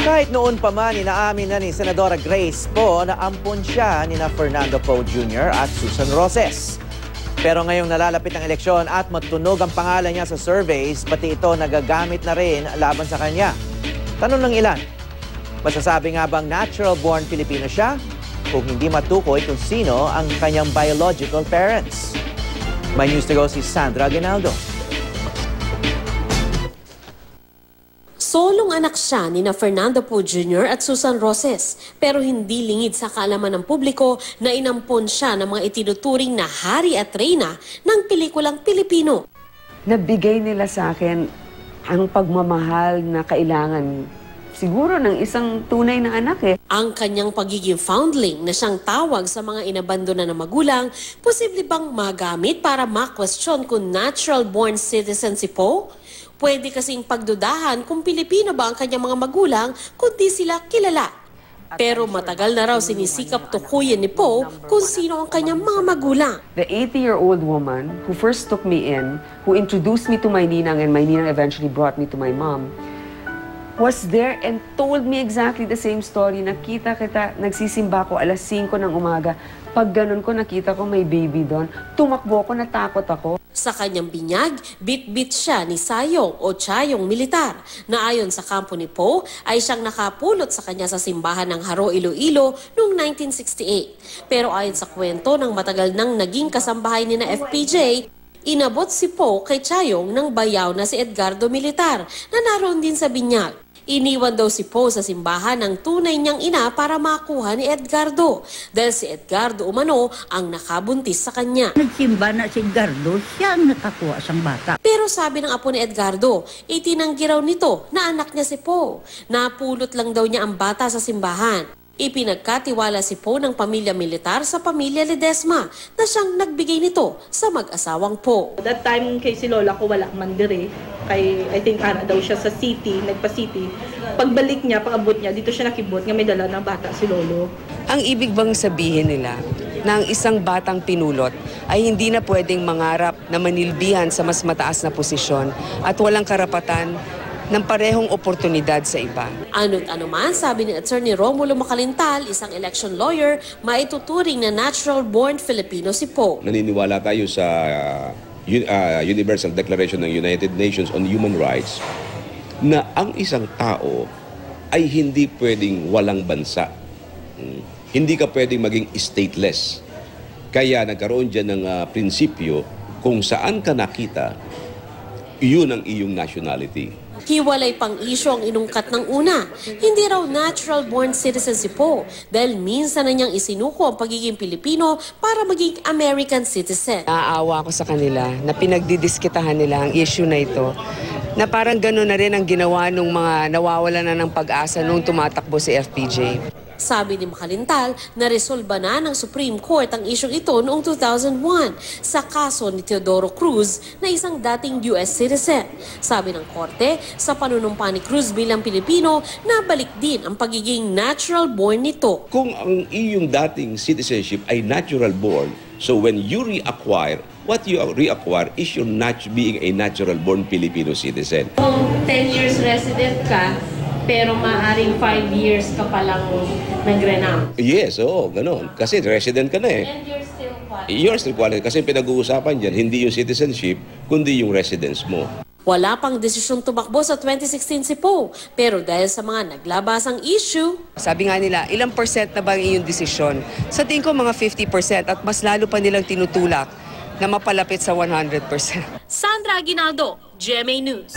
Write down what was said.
Kahit noon pa man, inaamin na ni Senadora Grace Poe na ampon siya ni Fernando Poe Jr. at Susan Roses. Pero ngayong nalalapit ang eleksyon at matunog ang pangalan niya sa surveys, pati ito nagagamit na rin laban sa kanya. Tanong ng ilan, masasabi nga bang natural-born Filipino siya kung hindi matukoy kung sino ang kanyang biological parents? May news to go si Sandra Aguinaldo. Solong anak siya ni Fernando Poe Jr. at Susan Roses, pero hindi lingid sa kaalaman ng publiko na inampon siya ng mga itinuturing na hari at reyna ng pelikulang Pilipino. Nabigay nila sa akin ang pagmamahal na kailangan siguro ng isang tunay na anak eh. Ang kanyang pagiging foundling na siyang tawag sa mga inabandona na magulang, posible bang magamit para ma-question kung natural-born citizen si Poe? Pwede kasing pagdudahan kung Pilipino ba ang kanyang mga magulang kundi sila kilala. Pero matagal na raw sinisikap tukuyin ni Poe kung sino ang kanyang mga magulang. The 80-year-old woman who first took me in, who introduced me to my ninang and my ninang eventually brought me to my mom, was there and told me exactly the same story. Nakita kita, nagsisimba ko alas 5 ng umaga. Pag ganun ko, nakita ko may baby doon. Tumakbo ko, natakot ako. Sa kanyang binyag, bit-bit siya ni Sayong o Chayong militar na ayon sa kampo ni Poe ay siyang nakapulot sa kanya sa simbahan ng Haro, Iloilo noong 1968. Pero ayon sa kwento ng matagal nang naging kasambahay ni na FPJ, inabot si Poe kay Chayong ng bayaw na si Edgardo Militar na naroon din sa binyag. Iniwan daw si Poe sa simbahan ng tunay niyang ina para makuha ni Edgardo dahil si Edgardo umano ang nakabuntis sa kanya. Nagsimba na si Edgardo, siya ang nakakuha sang bata. Pero sabi ng apo ni Edgardo, itinanggi raw nito na anak niya si Poe. Napulot lang daw niya ang bata sa simbahan. Ipinagkatiwala si Poe ng pamilya militar sa pamilya Ledesma na siyang nagbigay nito sa mag-asawang Poe. That time kay si Lola ko wala man dire. Kay, I think ana daw siya sa city, nagpa-city. Pagbalik niya, pag-abot niya, dito siya nakibot nga may dala ng bata si Lolo. Ang ibig bang sabihin nila na ang isang batang pinulot ay hindi na pwedeng mangarap na manilbihan sa mas mataas na posisyon at walang karapatan ng parehong oportunidad sa iba. Ano't ano man, sabi ni Attorney Romulo Macalintal, isang election lawyer, maituturing na natural-born Filipino si Poe. Naniniwala tayo sa Universal Declaration ng United Nations on Human Rights na ang isang tao ay hindi pwedeng walang bansa. Hindi ka pwedeng maging stateless. Kaya nagkaroon dyan ng prinsipyo kung saan ka nakita, yun ang iyong nationality. Hiwalay pang isyo ang inungkat ng una. Hindi raw natural-born citizen si Poe dahil minsan na niyang isinuko ang pagiging Pilipino para maging American citizen. Naaawa ako sa kanila na pinagdidiskitahan nila ang issue na ito na parang gano'n na rin ang ginawa ng mga nawawala na ng pag-asa nung tumatakbo si FPJ. Sabi ni Macalintal, naresolba na ng Supreme Court ang isyong ito noong 2001 sa kaso ni Teodoro Cruz na isang dating US citizen. Sabi ng korte, sa panunumpa ni Cruz bilang Pilipino, nabalik din ang pagiging natural-born nito. Kung ang iyong dating citizenship ay natural-born, so when you reacquire, what you reacquire is your being a natural-born Filipino citizen. Kung 10 years resident ka, pero maaaring 5 years ka palang nag-renounce. Yes, oo, gano'n. Kasi resident ka na eh. And you're still qualified. You're still qualified. Kasi pinag-uusapan dyan, hindi yung citizenship, kundi yung residence mo. Wala pang desisyong tumakbo sa 2016 si Poe, pero dahil sa mga naglabasang issue, Sabi nga nila, ilang percent na ba ang iyong desisyon? Sa tingin ko mga 50% at mas lalo pa nilang tinutulak na mapalapit sa 100%. Sandra Aguinaldo, GMA News.